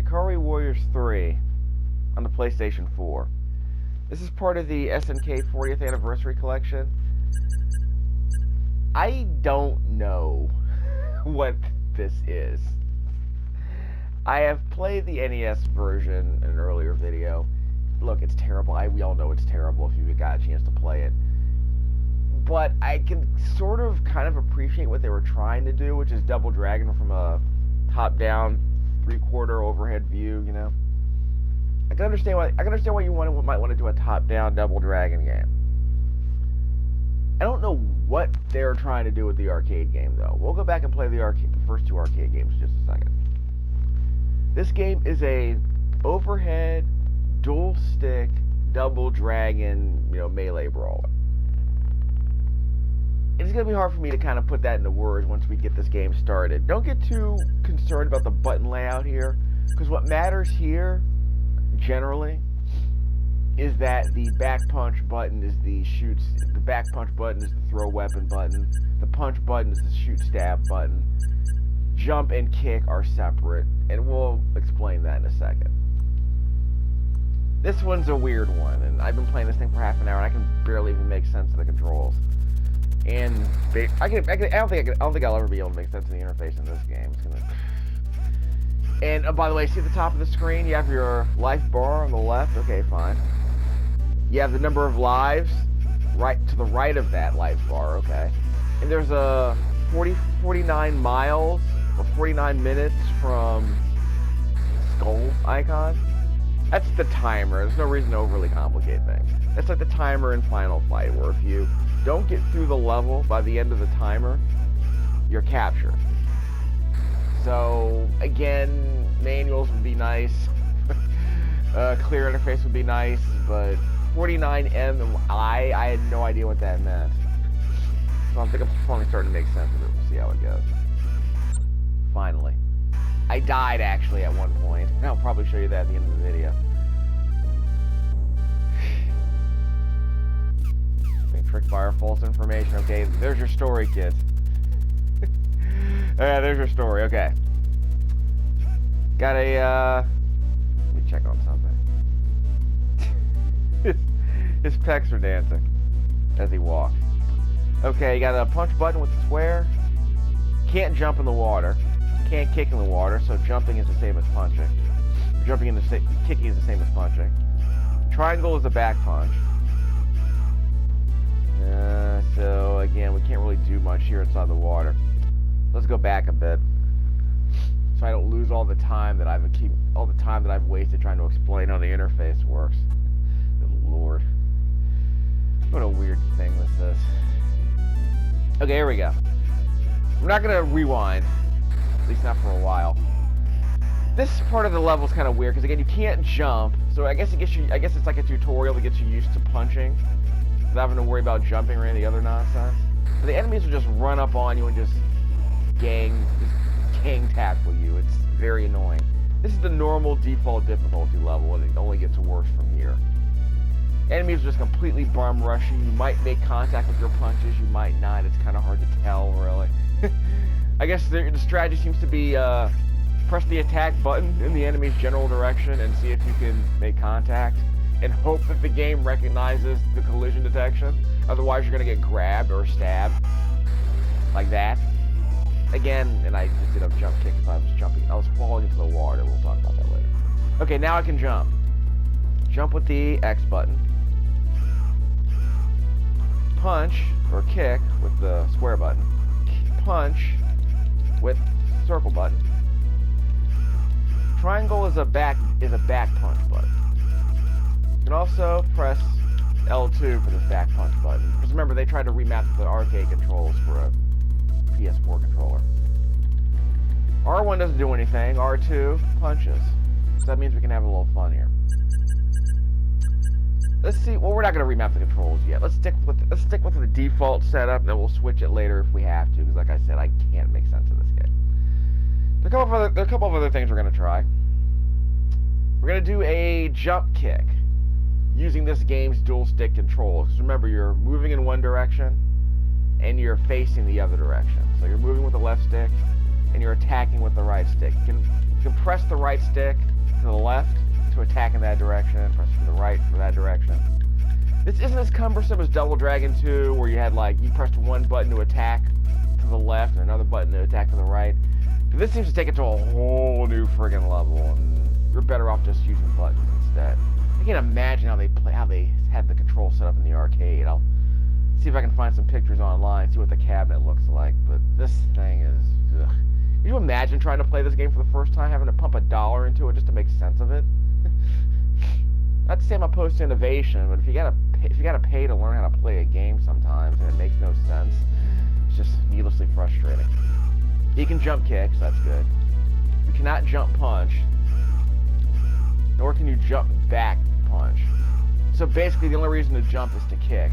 Ikari Warriors 3 on the PlayStation 4. This is part of the SNK 40th Anniversary Collection. I don't know what this is. I have played the NES version in an earlier video. Look, it's terrible. We all know it's terrible if you've got a chance to play it. But I can sort of kind of appreciate what they were trying to do, which is Double Dragon from a top-down, three-quarter overhead view, you know. I can understand why you might want to do a top-down Double Dragon game. I don't know what they're trying to do with the arcade game, though. We'll go back and play the first two arcade games in just a second. This game is a overhead, dual-stick, Double Dragon, melee brawler. It's going to be hard for me to kind of put that into words once we get this game started. Don't get too concerned about the button layout here, because what matters here, generally, is that the back punch button is the back punch button is the throw weapon button, the punch button is the shoot stab button, jump and kick are separate, and we'll explain that in a second. This one's a weird one, and I've been playing this thing for half an hour, and I can barely even make sense of the controls. And I don't think I'll ever be able to make sense of the interface in this game. And by the way, see at the top of the screen, you have your life bar on the left. Okay, fine. You have the number of lives right to the right of that life bar. Okay. And there's a 49 miles or 49 minutes from skull icon. That's the timer. There's no reason to overly complicate things. That's like the timer in Final Fight, where if you don't get through the level by the end of the timer, you're captured. So, again, manuals would be nice. Clear interface would be nice, but 49M, I had no idea what that meant. So I think I'm finally starting to make sense of it. We'll see how it goes. Finally. I died, actually, at one point. And I'll probably show you that at the end of the video. Being tricked by our false information. Okay, there's your story, kids. Yeah, there's your story. Okay. Got a, let me check on something. His pecs are dancing as he walks. Okay, you got a punch button with the square. Can't jump in the water. Can't kick in the water, so jumping is the same as punching. Kicking is the same as punching. Triangle is a back punch. So again, we can't really do much here inside the water. Let's go back a bit, so I don't lose all the time that I've wasted trying to explain how the interface works. Good Lord, what a weird thing this is. Okay, here we go. We're not gonna rewind. At least not for a while. This part of the level is kind of weird because again you can't jump, so I guess it's like a tutorial that gets you used to punching without having to worry about jumping or any other nonsense. But the enemies will just run up on you and just gang tackle you. It's very annoying. This is the normal default difficulty level, and it only gets worse from here. Enemies will just completely bum rush you. You might make contact with your punches, you might not. It's kind of hard to tell, really. I guess the strategy seems to be press the attack button in the enemy's general direction and see if you can make contact, and hope that the game recognizes the collision detection. Otherwise, you're going to get grabbed or stabbed. Like that. Again, and I just did a jump kick because I was falling into the water. We'll talk about that later. Okay, now I can jump. Jump with the X button. Punch, or kick, with the square button. Punch with circle button. Triangle is a back punch button. You can also press L2 for this back punch button. Because remember, they tried to remap the arcade controls for a PS4 controller. R1 doesn't do anything. R2 punches. So that means we can have a little fun here. Let's see. Well, we're not going to remap the controls yet. Let's stick with the default setup, and then we'll switch it later if we have to. Because, like I said, I can't make sense of this game. There are a couple of other things we're going to try. We're going to do a jump kick using this game's dual stick controls. Remember, you're moving in one direction and you're facing the other direction. So you're moving with the left stick and you're attacking with the right stick. You can press the right stick to the left to attack in that direction. Press from the right for that direction. This isn't as cumbersome as Double Dragon 2, where you had like, you pressed one button to attack to the left and another button to attack to the right. But this seems to take it to a whole new friggin' level, and you're better off just using buttons instead. I can't imagine how they had the control set up in the arcade. I'll see if I can find some pictures online, see what the cabinet looks like. But this thing is, ugh. Can you imagine trying to play this game for the first time, having to pump $1 into it just to make sense of it? Not to say I'm opposed to innovation, but if you gotta pay to learn how to play a game sometimes and it makes no sense, it's just needlessly frustrating. You can jump kick, so that's good. You cannot jump punch, nor can you jump back punch. So basically, the only reason to jump is to kick.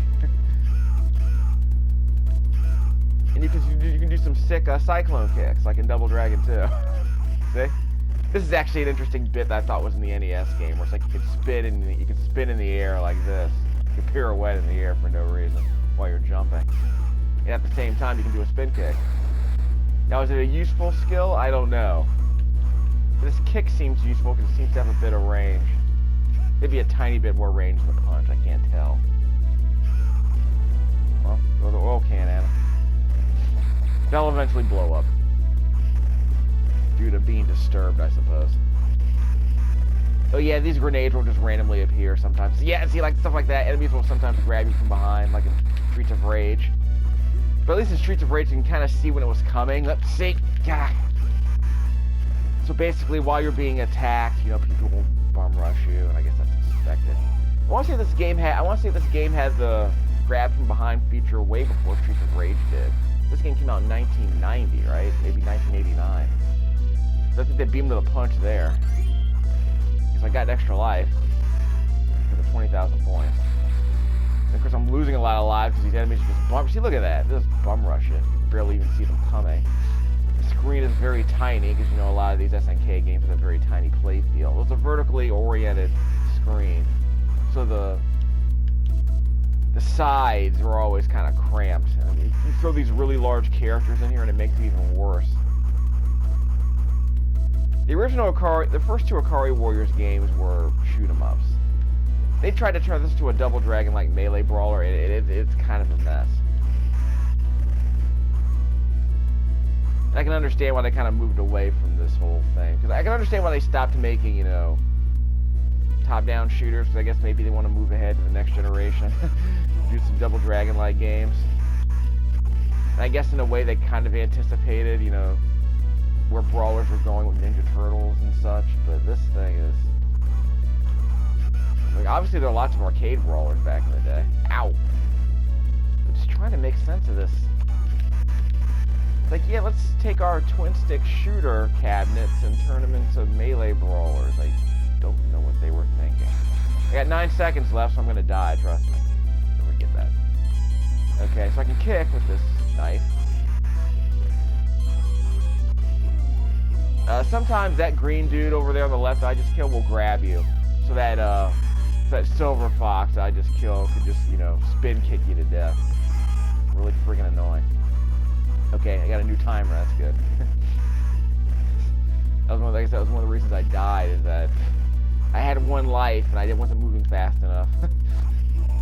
And you can do some sick cyclone kicks, like in Double Dragon 2. See? This is actually an interesting bit that I thought was in the NES game, where it's like you could spin in the air like this. You can pirouette in the air for no reason while you're jumping. And at the same time, you can do a spin kick. Now, is it a useful skill? I don't know. This kick seems useful because it seems to have a bit of range. Maybe a tiny bit more range than the punch, I can't tell. Well, throw the oil can at him. They'll eventually blow up. Due to being disturbed, I suppose. Oh yeah, these grenades will just randomly appear sometimes. Yeah, see, like, stuff like that. Enemies will sometimes grab you from behind, like in Streets of Rage. But at least in Streets of Rage, you can kind of see when it was coming. Let's see. Gah. So basically, while you're being attacked, you know, people will bum rush you, and I guess that's expected. I want to say this game had the grab from behind feature way before Streets of Rage did. This game came out in 1990, right? Maybe 1989. So I think they beamed to the punch there. Because I got an extra life for the 20,000 points. And of course, I'm losing a lot of lives because these enemies are just bum. See, look at that. They just bum rush you. You can barely even see them coming. The screen is very tiny because, you know, a lot of these SNK games have a very tiny play field. It's a vertically oriented screen. So the sides are always kind of cramped. And you throw these really large characters in here and it makes it even worse. The first two Ikari Warriors games were shoot-em-ups. They tried to turn this into a Double Dragon-like melee brawler, and it's kind of a mess. And I can understand why they kind of moved away from this whole thing. Because I can understand why they stopped making, you know, top-down shooters, because I guess maybe they want to move ahead to the next generation. Do some Double Dragon-like games. And I guess in a way they kind of anticipated, you know, where brawlers were going with Ninja Turtles and such, but this thing is... Like, obviously there are lots of arcade brawlers back in the day. Ow! But just trying to make sense of this. It's like, yeah, let's take our twin-stick shooter cabinets and turn them into melee brawlers. I don't know what they were thinking. I got 9 seconds left, so I'm gonna die, trust me. Let me get that. Okay, so I can kick with this knife. Sometimes that green dude over there on the left I just killed will grab you. So that silver fox I just killed could just, you know, spin kick you to death. Really freaking annoying. Okay, I got a new timer, that's good. That was one of the reasons I died, is that I had one life and I wasn't moving fast enough.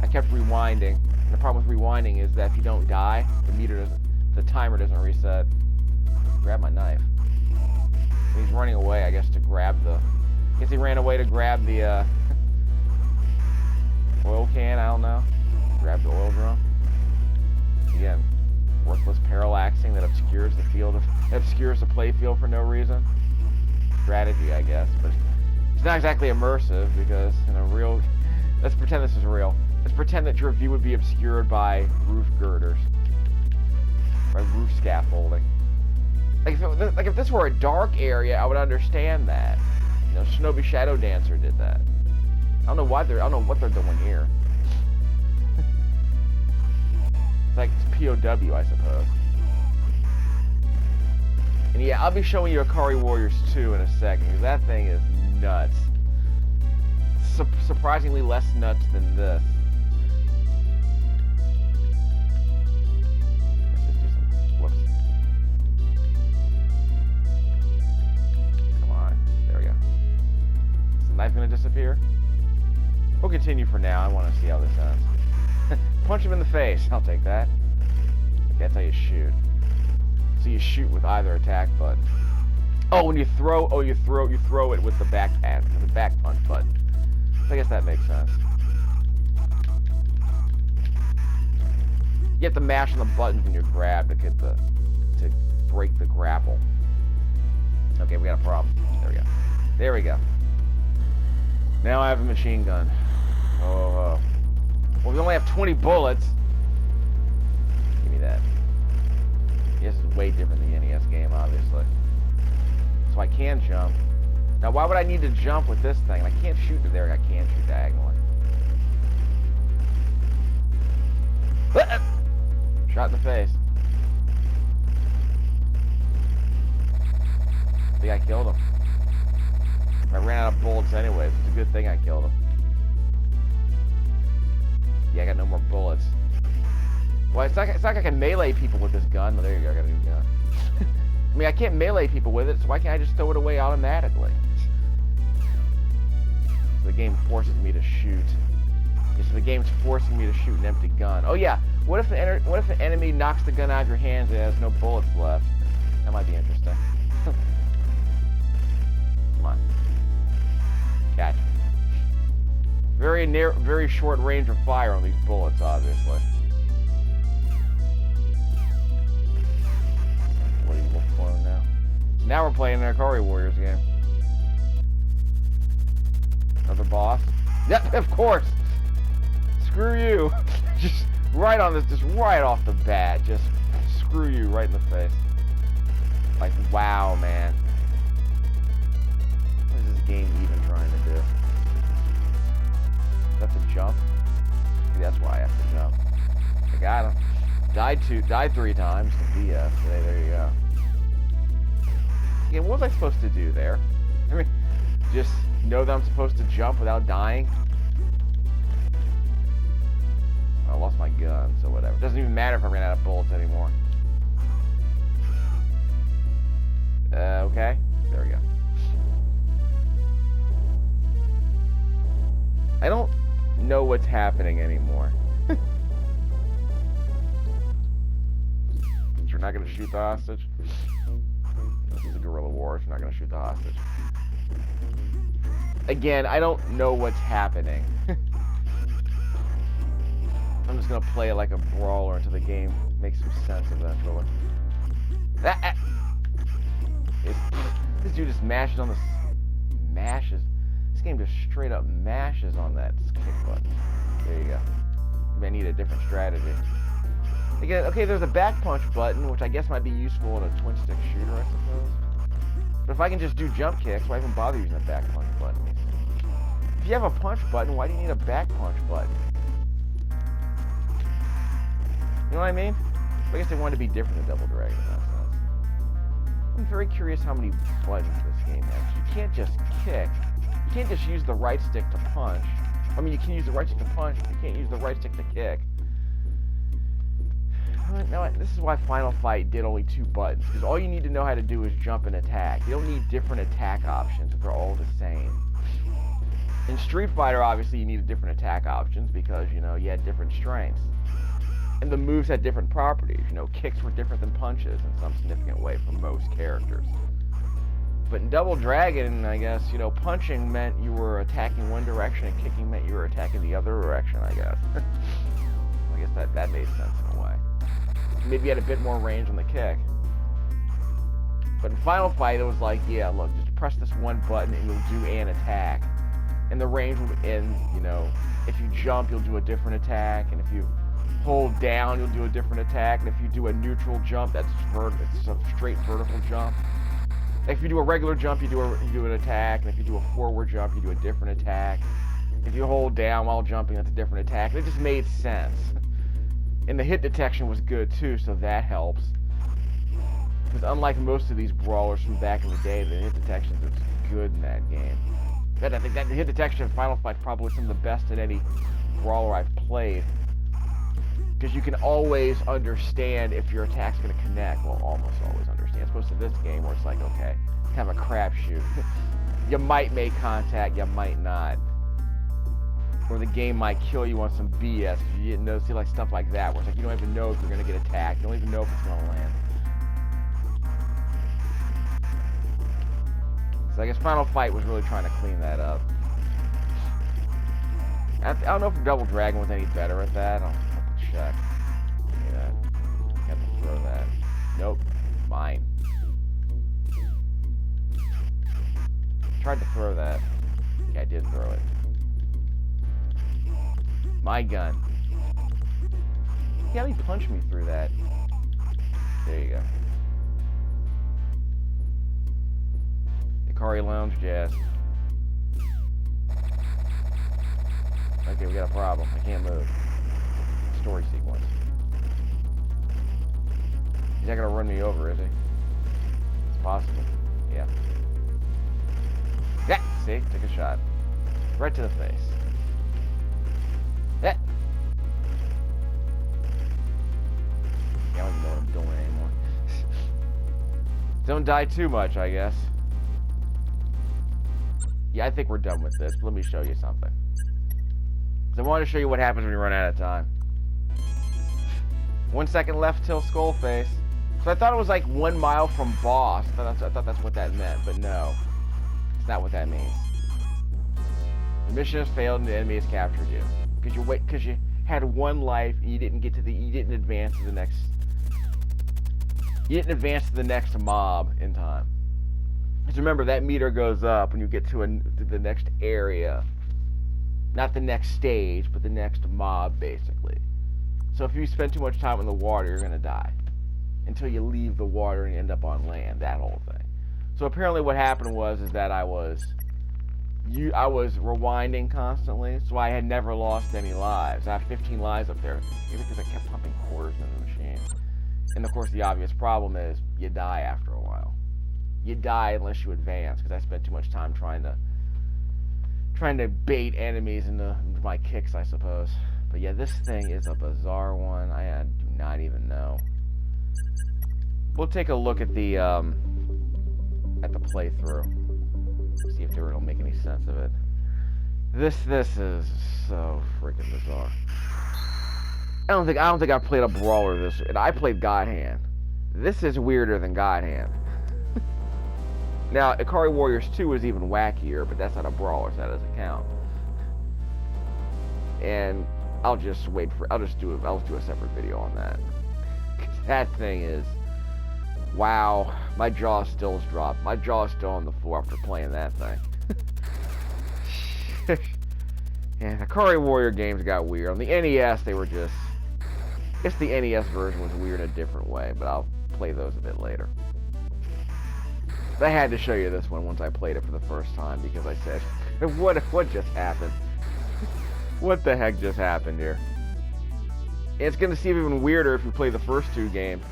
I kept rewinding. And the problem with rewinding is that if you don't die, the timer doesn't reset. Grab my knife. He's running away, I guess, to grab the... I guess he ran away to grab the, oil can, I don't know. Grab the oil drum. Again, worthless parallaxing that obscures the play field for no reason. Strategy, I guess, but it's not exactly immersive because, in a real... Let's pretend this is real. Let's pretend that your view would be obscured by roof girders. By roof scaffolding. Like if this were a dark area, I would understand that. You know, Shinobi Shadow Dancer did that. I don't know what they're doing here. It's like it's POW, I suppose. And yeah, I'll be showing you Ikari Warriors 2 in a second, because that thing is nuts. Surprisingly less nuts than this. guy's gonna disappear? We'll continue for now. I want to see how this ends. Punch him in the face. I'll take that. Okay, that's how you shoot. So you shoot with either attack button. Oh, when you throw, you throw it with the back punch button. So I guess that makes sense. You have to mash on the buttons when you grab to get to break the grapple. Okay, we got a problem. There we go. There we go. Now I have a machine gun. Oh. Well, we only have 20 bullets. Give me that. This is way different than the NES game, obviously. So I can jump. Now, why would I need to jump with this thing? I can't shoot to there. I can shoot diagonally. Shot in the face. I think I killed him. I ran out of bullets anyways. It's a good thing I killed him. Yeah, I got no more bullets. Well, it's not like I can melee people with this gun. Oh, there you go. I got a new gun. I mean, I can't melee people with it, so why can't I just throw it away automatically? So the game forces me to shoot. Yeah, so the game's forcing me to shoot an empty gun. Oh yeah, what if an enemy knocks the gun out of your hands and it has no bullets left? That might be interesting. Come on. Catch. Very short range of fire on these bullets, obviously. Bloody wolf clone now. So now we're playing an Ikari Warriors game. Another boss. Yep, of course. Screw you. Just right on this, just right off the bat. Just screw you right in the face. Like, wow, man. What is this game even trying to do? Is that the jump? Maybe that's why I have to jump. I got him. Died 3 times. The BF. There you go. Yeah, what was I supposed to do there? I mean, just know that I'm supposed to jump without dying? I lost my gun, so whatever. Doesn't even matter if I ran out of bullets anymore. Okay. There we go. I don't know what's happening anymore. You're not going to shoot the hostage? This is a guerrilla war, so you're not going to shoot the hostage. Again, I don't know what's happening. I'm just going to play it like a brawler until the game makes some sense eventually. This dude just mashes on the... This game just straight up mashes on that kick button. There you go. You may need a different strategy. Again, okay, there's a back punch button, which I guess might be useful in a twin stick shooter, I suppose. But if I can just do jump kicks, why even bother using a back punch button? If you have a punch button, why do you need a back punch button? You know what I mean? I guess they wanted to be different than Double Dragon in that sense. I'm very curious how many buttons this game has. You can't just kick. You can't just use the right stick to punch. I mean, you can use the right stick to punch, but you can't use the right stick to kick. No, this is why Final Fight did only 2 buttons, because all you need to know how to do is jump and attack. You don't need different attack options if they're all the same. In Street Fighter, obviously, you needed different attack options because, you know, you had different strengths. And the moves had different properties. You know, kicks were different than punches in some significant way for most characters. But in Double Dragon, I guess, you know, punching meant you were attacking one direction and kicking meant you were attacking the other direction, I guess. I guess that made sense in a way. Maybe you had a bit more range on the kick. But in Final Fight, it was like, yeah, look, just press this one button and you'll do an attack. And the range will end, you know, if you jump, you'll do a different attack, and if you hold down, you'll do a different attack, and if you do a neutral jump, it's a straight vertical jump. Like if you do a regular jump, you do an attack, and if you do a forward jump, you do a different attack. If you hold down while jumping, that's a different attack. It just made sense. And the hit detection was good too, so that helps. Because unlike most of these brawlers from back in the day, the hit detection is good in that game. I think that the hit detection in Final Fight is probably some of the best in any brawler I've played. Because you can always understand if your attack's going to connect. Well, almost always understand. As opposed to this game where it's like, okay, Kind of a crapshoot. You might make contact, you might not. Or the game might kill you on some BS if you didn't know. See, like stuff like that, where it's like you don't even know if you're gonna get attacked. You don't even know if it's gonna land. So I guess Final Fight was really trying to clean that up. I don't know if Double Dragon was any better at that. I'll have to check. Yeah, have to throw that. Nope, mine. Tried to throw that. Yeah, I did throw it. My gun. Yeah, he punched me through that. There you go. Ikari Lounge Jazz. Okay, we got a problem. I can't move. Story sequence. He's not gonna run me over, is he? It's possible. Yeah. Yeah, see? Take a shot. Right to the face. Yeah. I don't even know what I'm doing anymore. Don't die too much, I guess. Yeah, I think we're done with this. But let me show you something. I wanted to show you what happens when you run out of time. 1 second left till skull face. So I thought it was like 1 mile from boss. I thought that's what that meant, but no. It's not what that means. The mission has failed and the enemy has captured you. Because you had 1 life and you didn't advance to the next. You didn't advance to the next mob in time. Because remember, that meter goes up when you get to the next area. Not the next stage, but the next mob, basically. So if you spend too much time in the water, you're going to die. Until you leave the water and you end up on land, that whole thing. So apparently what happened was that I was rewinding constantly, so I had never lost any lives. I have 15 lives up there, maybe because I kept pumping quarters into the machine. And of course the obvious problem is, you die after a while. You die unless you advance, because I spent too much time trying to bait enemies into my kicks, I suppose. But yeah, this thing is a bizarre one. I do not even know. We'll take a look at the playthrough. See if it'll make any sense of it. This is so freaking bizarre. I don't think I've played a brawler this. And I played God Hand. This is weirder than God Hand. Now, Ikari Warriors 2 is even wackier, but that's not a brawler, so that doesn't count. And I'll just do a separate video on that. 'Cause that thing is, wow, my jaw still is dropped. My jaw is still on the floor after playing that thing. And the Ikari Warrior games got weird. On the NES, they were just, I guess the NES version was weird in a different way, but I'll play those a bit later. I had to show you this one once I played it for the first time, because I said, what just happened? What the heck just happened here? And it's going to seem even weirder if you play the first 2 games.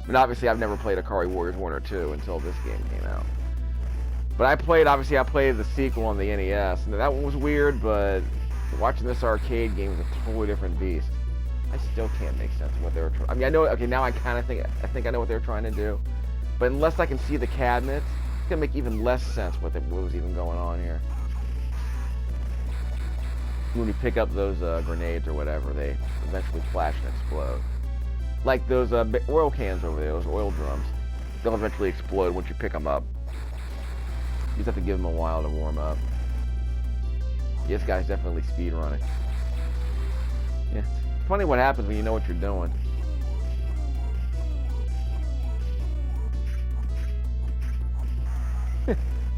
But obviously I've never played Ikari Warriors 1 or 2 until this game came out. But I played the sequel on the NES, and that one was weird, but watching this arcade game was a totally different beast. I still can't make sense of what they were trying. I mean, I know, okay, now I think I know what they were trying to do. But unless I can see the cabinets, it's going to make even less sense what was even going on here. When you pick up those grenades or whatever, they eventually flash and explode. Like those oil cans over there, those oil drums. They'll eventually explode once you pick them up. You just have to give them a while to warm up. This guy's definitely speed running. Yeah, it's funny what happens when you know what you're doing.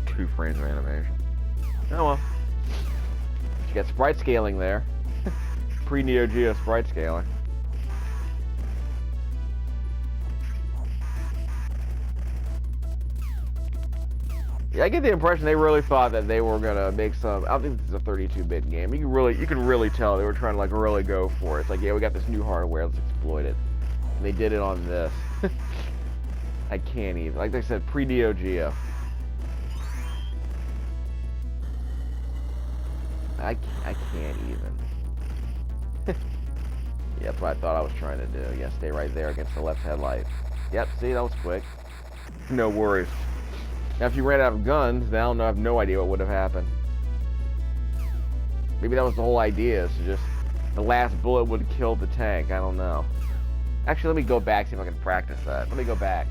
2 frames of animation. Oh well. You got sprite scaling there. Pre-Neo Geo sprite scaling. Yeah, I get the impression they really thought that they were gonna make some. I don't think this is a 32-bit game. You can really tell they were trying to like really go for it. It's like, yeah, we got this new hardware, let's exploit it. And they did it on this. I can't even. Like they said, pre-Neo Geo. I can't even. Yeah, that's what I thought I was trying to do. Yeah, stay right there against the left headlight. Yep, see, that was quick. No worries. Now, if you ran out of guns, then I don't know. I have no idea what would have happened. Maybe that was the whole idea. So just the last bullet would have killed the tank. I don't know. Actually, let me go back, see if I can practice that. Let me go back.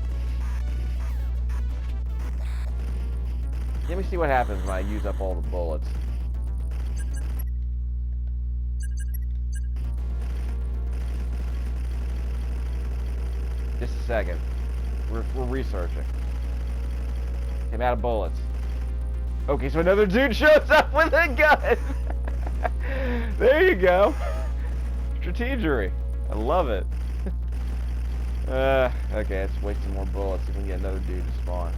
Let me see what happens when I use up all the bullets. Just a second. We're researching. I'm out of bullets. Okay, so another dude shows up with a gun. There you go. Strategery. I love it. Okay, let's waste some more bullets so we can get another dude to spawn.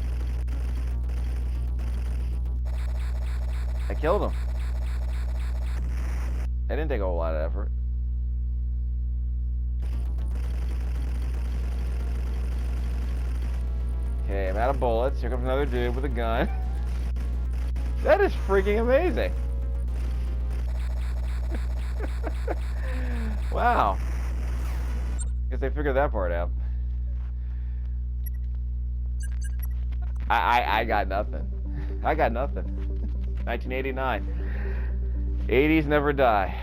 I killed him. I didn't take a whole lot of effort. Okay, I'm out of bullets. Here comes another dude with a gun. That is freaking amazing. Wow. Guess they figured that part out. I got nothing. I got nothing. 1989. 80s never die.